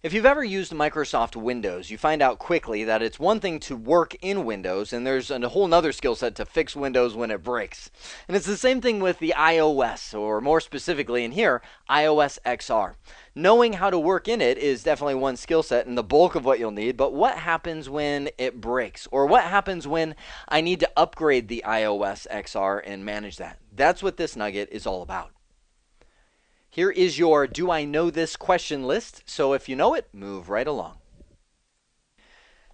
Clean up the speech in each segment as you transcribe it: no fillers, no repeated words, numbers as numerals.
If you've ever used Microsoft Windows, you find out quickly that it's one thing to work in Windows, and there's a whole nother skill set to fix Windows when it breaks. And it's the same thing with the iOS, or more specifically in here, iOS XR. Knowing how to work in it is definitely one skill set and the bulk of what you'll need, but what happens when it breaks? Or what happens when I need to upgrade the iOS XR and manage that? That's what this nugget is all about. Here is your Do I Know This question list, so if you know it, move right along.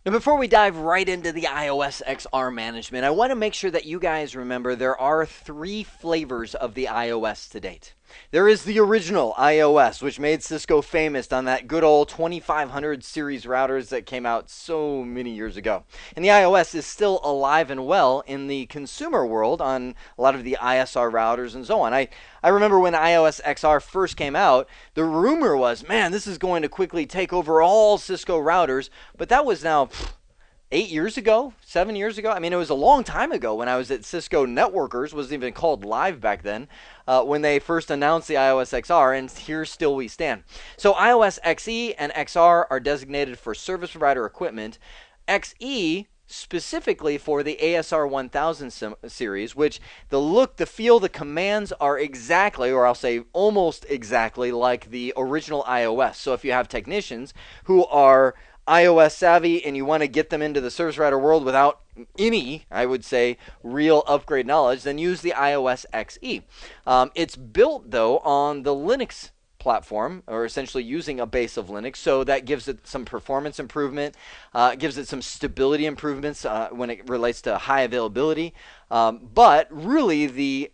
Now, before we dive right into the iOS XR management, I want to make sure that you guys remember there are three flavors of the iOS to date. There is the original iOS, which made Cisco famous on that good old 2500 series routers that came out so many years ago. And the iOS is still alive and well in the consumer world on a lot of the ISR routers and so on. I remember when iOS XR first came out, the rumor was, man, this is going to quickly take over all Cisco routers. But that was now 8 years ago, 7 years ago. I mean, it was a long time ago when I was at Cisco Networkers, wasn't even called Live back then, when they first announced the iOS XR, and here still we stand. So iOS XE and XR are designated for service provider equipment. XE specifically for the ASR 1000 series, which the look, the feel, the commands are exactly, or I'll say almost exactly, like the original iOS. So if you have technicians who are iOS savvy and you want to get them into the service router world without any, I would say, real upgrade knowledge, then use the iOS XE. It's built, though, on the Linux platform, or essentially using a base of Linux, so that gives it some performance improvement, gives it some stability improvements when it relates to high availability. But really, the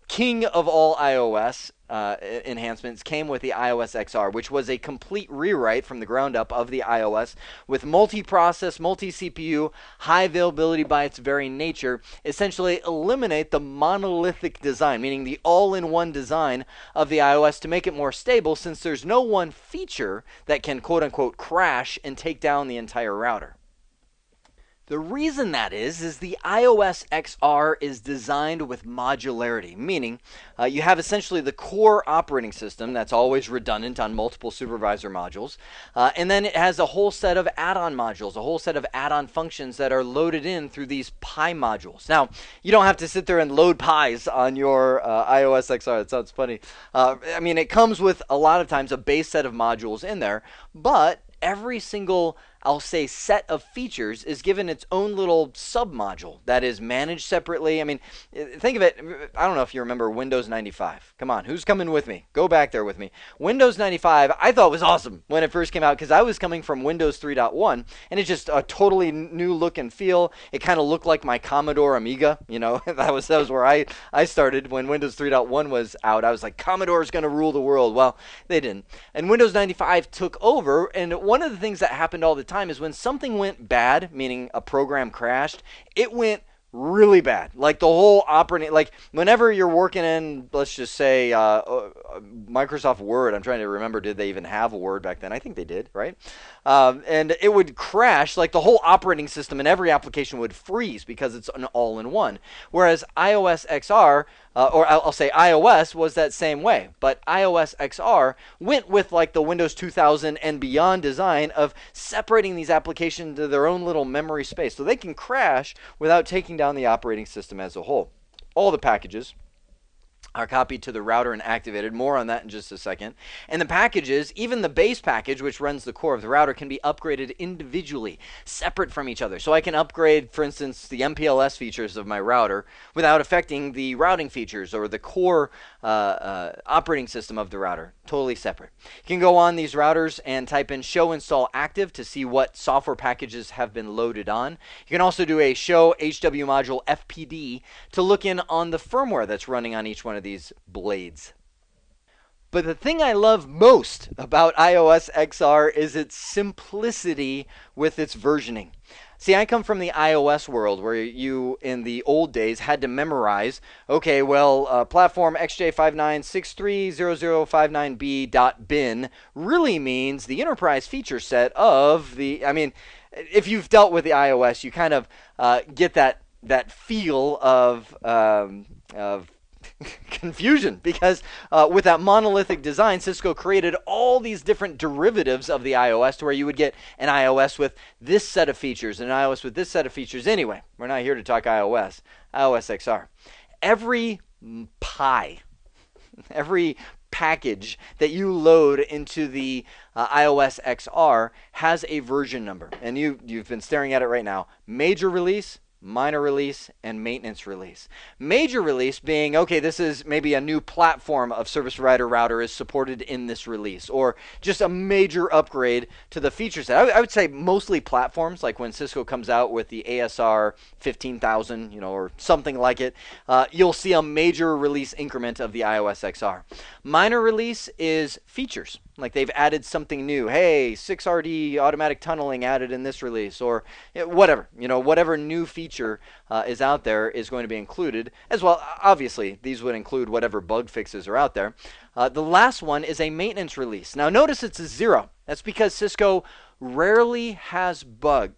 king of all iOS enhancements came with the iOS XR, which was a complete rewrite from the ground up of the iOS with multi-process, multi-CPU, high availability by its very nature, essentially eliminate the monolithic design, meaning the all-in-one design of the iOS to make it more stable, since there's no one feature that can quote-unquote crash and take down the entire router. The reason that is the iOS XR is designed with modularity, meaning you have essentially the core operating system that's always redundant on multiple supervisor modules, and then it has a whole set of add-on modules, a whole set of add-on functions that are loaded in through these Pi modules. Now, you don't have to sit there and load Pis on your iOS XR. That sounds funny. I mean, it comes with a lot of times a base set of modules in there, but every single, I'll say, set of features is given its own little sub-module that is managed separately. I mean, think of it, I don't know if you remember Windows 95. Come on, who's coming with me? Go back there with me. Windows 95, I thought was awesome when it first came out because I was coming from Windows 3.1, and it's just a totally new look and feel. It kind of looked like my Commodore Amiga, you know. that was where I started when Windows 3.1 was out. I was like, Commodore's going to rule the world. Well, they didn't. And Windows 95 took over, and one of the things that happened all the time is when something went bad, meaning a program crashed, it went really bad. Like the whole operating, like whenever you're working in, let's just say, Microsoft Word, I'm trying to remember, did they even have a Word back then? I think they did, right? And it would crash, like the whole operating system and every application would freeze because it's an all-in-one. Whereas iOS XR, or I'll say iOS, was that same way. But iOS XR went with like the Windows 2000 and beyond design of separating these applications into their own little memory space so they can crash without taking down the operating system as a whole. All the packages are copied to the router and activated. More on that in just a second. And the packages, even the base package, which runs the core of the router, can be upgraded individually, separate from each other. So I can upgrade, for instance, the MPLS features of my router without affecting the routing features or the core operating system of the router. Totally separate. You can go on these routers and type in show install active to see what software packages have been loaded on. You can also do a show HW module FPD to look in on the firmware that's running on each one of these blades. But the thing I love most about iOS XR is its simplicity with its versioning. See, I come from the iOS world where you, in the old days, had to memorize, okay, well, platform XJ59630059B.bin really means the enterprise feature set of the, I mean, if you've dealt with the iOS, you kind of get that feel of confusion because with that monolithic design, Cisco created all these different derivatives of the iOS to where you would get an iOS with this set of features, and an iOS with this set of features. Anyway, we're not here to talk iOS XR. Every Pi, every package that you load into the iOS XR has a version number, and you've been staring at it right now. Major release, minor release, and maintenance release. Major release being, okay, this is maybe a new platform of service provider router is supported in this release, or just a major upgrade to the feature set. I would say mostly platforms, like when Cisco comes out with the ASR 15,000, or something like it, you'll see a major release increment of the iOS XR. Minor release is features. Like they've added something new. Hey, 6RD automatic tunneling added in this release, or whatever. Whatever new feature is out there is going to be included as well. Obviously, these would include whatever bug fixes are out there. The last one is a maintenance release. Now, notice it's a 0. That's because Cisco rarely has bug.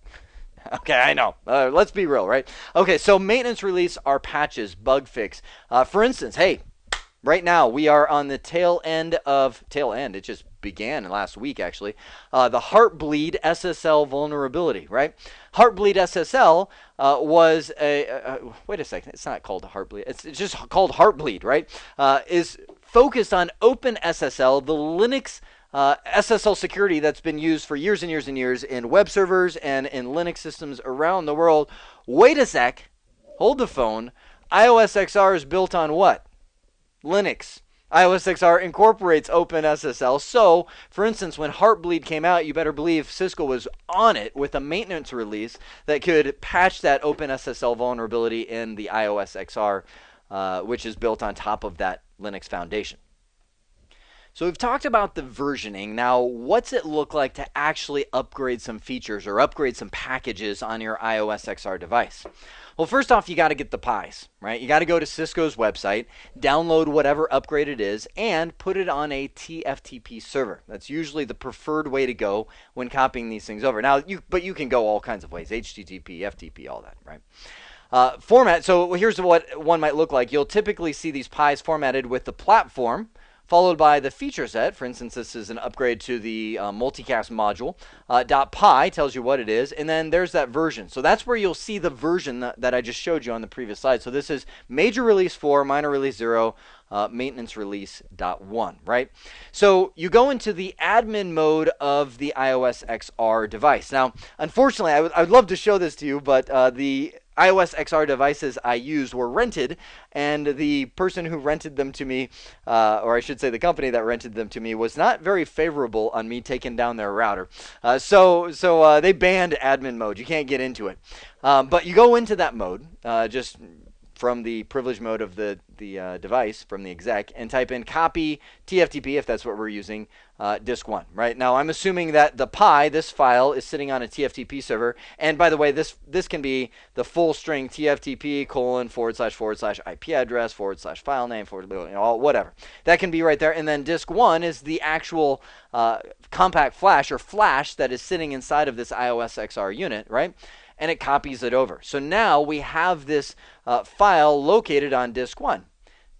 Okay, I know. Let's be real, right? Okay, so maintenance release are patches, bug fix. For instance, hey, right now we are on the tail end. It just began last week, actually. The Heartbleed SSL vulnerability, right? Heartbleed SSL was wait a second. It's not called Heartbleed. It's just called Heartbleed, right? Is focused on OpenSSL, the Linux SSL security that's been used for years and years and years in web servers and in Linux systems around the world. Wait a sec. Hold the phone. iOS XR is built on what? Linux. iOS XR incorporates OpenSSL. So, for instance, when Heartbleed came out, you better believe Cisco was on it with a maintenance release that could patch that OpenSSL vulnerability in the iOS XR, which is built on top of that Linux foundation. So we've talked about the versioning. Now, what's it look like to actually upgrade some features or upgrade some packages on your iOS XR device? Well, first off, you got to get the Pis, right? You got to go to Cisco's website, download whatever upgrade it is, and put it on a TFTP server. That's usually the preferred way to go when copying these things over. Now, but you can go all kinds of ways: HTTP, FTP, all that, right? Format. So here's what one might look like. You'll typically see these Pis formatted with the platform, followed by the feature set. For instance, this is an upgrade to the multicast module. .py tells you what it is, and then there's that version. So that's where you'll see the version that I just showed you on the previous slide. So this is major release 4, minor release 0, maintenance release .1, right? So you go into the admin mode of the iOS XR device. Now, unfortunately, I would love to show this to you, but the iOS XR devices I used were rented, and the person who rented them to me, or I should say the company that rented them to me, was not very favorable on me taking down their router. So they banned admin mode. You can't get into it. But you go into that mode, just from the privilege mode of the device, from the exec, and type in copy TFTP, if that's what we're using, disk 1, right? Now, I'm assuming that the Pi, this file, is sitting on a TFTP server. And by the way, this can be the full string TFTP : / IP address / file name / whatever. That can be right there. And then disk 1 is the actual compact flash or flash that is sitting inside of this iOS XR unit, right? And it copies it over. So now we have this file located on disk 1.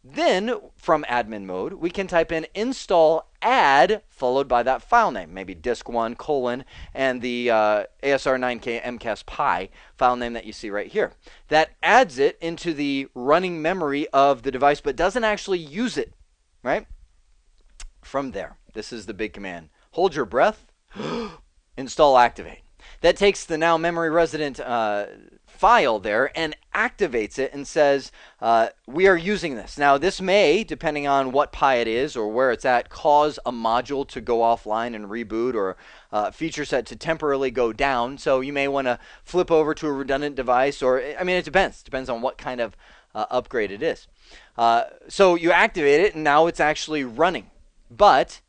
Then, from admin mode, we can type in install add, followed by that file name, maybe disk1 : and the ASR9K MCAS Pi file name that you see right here. That adds it into the running memory of the device, but doesn't actually use it, right? From there, this is the big command. Hold your breath, install activate. That takes the now memory resident file there and activates it and says, we are using this. Now, this may, depending on what Pi it is or where it's at, cause a module to go offline and reboot, or a feature set to temporarily go down. So you may want to flip over to a redundant device, or, I mean, it depends. Depends on what kind of upgrade it is. So you activate it, and now it's actually running. But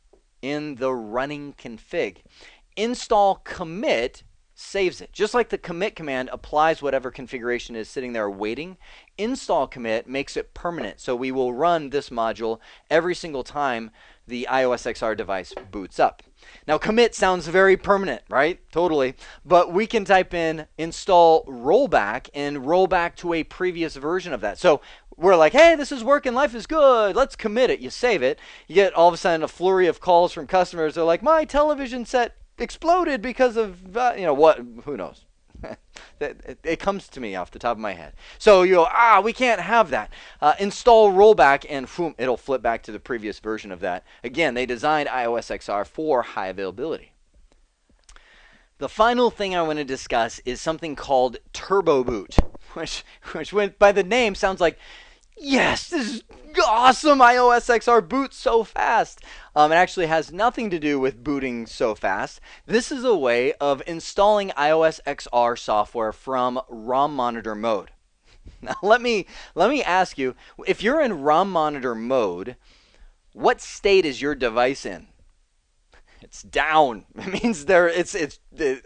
in the running config, install commit saves it. Just like the commit command applies whatever configuration is sitting there waiting, install commit makes it permanent. So we will run this module every single time the iOS XR device boots up. Now, commit sounds very permanent, right? Totally. But we can type in install rollback and roll back to a previous version of that. So we're like, hey, this is working, life is good, let's commit it. You save it. You get all of a sudden a flurry of calls from customers. They're like, my television set exploded because of, what, who knows? It comes to me off the top of my head. So you go, we can't have that. Install rollback, and boom, it'll flip back to the previous version of that. Again, they designed iOS XR for high availability. The final thing I want to discuss is something called Turbo Boot, which by the name sounds like, yes, this is awesome, iOS XR boots so fast. It actually has nothing to do with booting so fast. This is a way of installing iOS XR software from ROM monitor mode. Now let me ask you, if you're in ROM monitor mode, what state is your device in? It's down. It means it's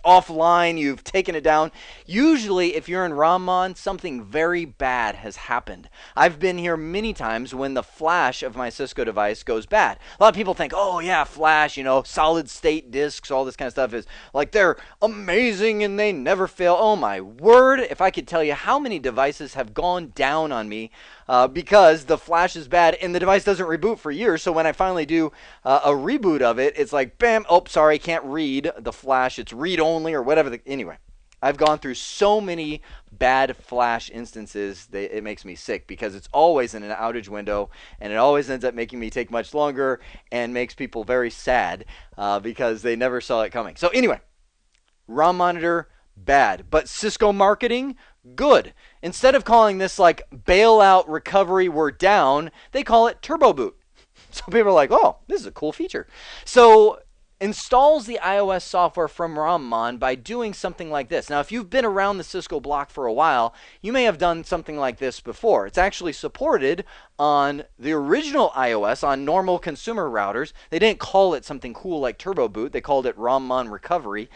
offline. You've taken it down. Usually, if you're in ROM-mon, something very bad has happened. I've been here many times when the flash of my Cisco device goes bad. A lot of people think, oh yeah, flash, solid state disks, all this kind of stuff is like they're amazing and they never fail. Oh my word! If I could tell you how many devices have gone down on me because the flash is bad and the device doesn't reboot for years. So when I finally do a reboot of it, it's like, bam, oh, sorry, can't read the flash. It's read only or whatever. Anyway, I've gone through so many bad flash instances that it makes me sick because it's always in an outage window and it always ends up making me take much longer and makes people very sad because they never saw it coming. So anyway, ROM monitor, bad. But Cisco marketing, good. Instead of calling this like bailout recovery, we're down, they call it Turbo Boot. So people are like, oh, this is a cool feature. So installs the iOS software from ROM-mon by doing something like this. Now, if you've been around the Cisco block for a while, you may have done something like this before. It's actually supported on the original iOS on normal consumer routers. They didn't call it something cool like Turbo Boot. They called it ROM-mon Recovery,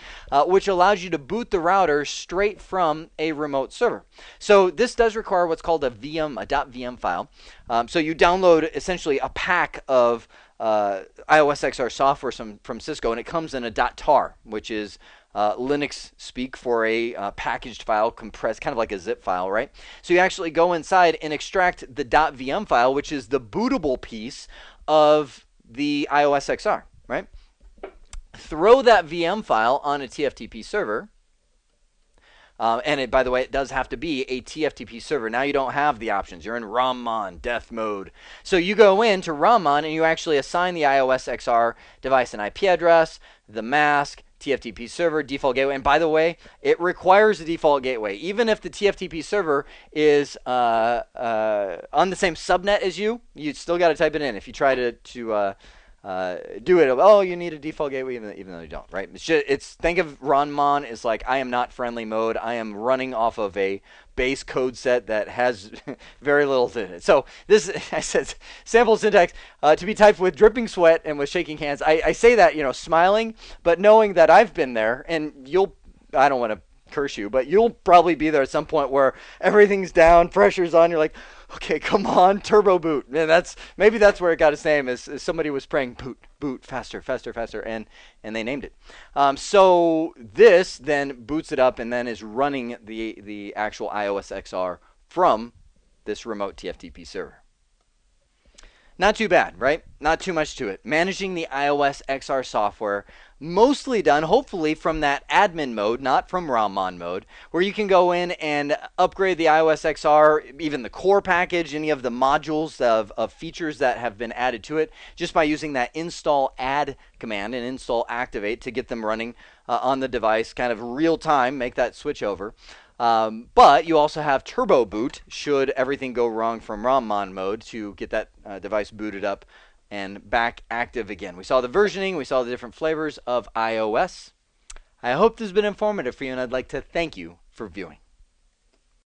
which allows you to boot the router straight from a remote server. So this does require what's called a .vm file. So you download essentially a pack of iOS XR software from Cisco, and it comes in a .tar, which is Linux speak for a packaged file, compressed, kind of like a zip file, right? So you actually go inside and extract the .vm file, which is the bootable piece of the iOS XR, right? Throw that VM file on a TFTP server. And by the way, it does have to be a TFTP server. Now you don't have the options. You're in ROM-mon, death mode. So you go into ROM-mon and you actually assign the iOS XR device an IP address, the mask, TFTP server, default gateway. And by the way, it requires a default gateway. Even if the TFTP server is on the same subnet as you still got to type it in. If you try to do it, oh, you need a default gateway, even though you don't, right? Think of ROM-mon as like, I am not friendly mode. I am running off of a base code set that has very little in it. So this, I said, sample syntax to be typed with dripping sweat and with shaking hands. I say that, smiling, but knowing that I've been there, and I don't want to curse you, but you'll probably be there at some point where everything's down, pressure's on, you're like, okay, come on, Turbo Boot. And maybe that's where it got its name, is somebody was praying, boot, faster, faster, faster, and they named it. So this then boots it up and then is running the actual iOS XR from this remote TFTP server. Not too bad, right? Not too much to it. Managing the iOS XR software, mostly done, hopefully, from that admin mode, not from ROM-mon mode, where you can go in and upgrade the iOS XR, even the core package, any of the modules of features that have been added to it, just by using that install add command and install activate to get them running on the device, kind of real time, make that switch over. But you also have Turbo Boot should everything go wrong from ROM-mon mode to get that device booted up and back active again. We saw the versioning, we saw the different flavors of iOS. I hope this has been informative for you, and I'd like to thank you for viewing.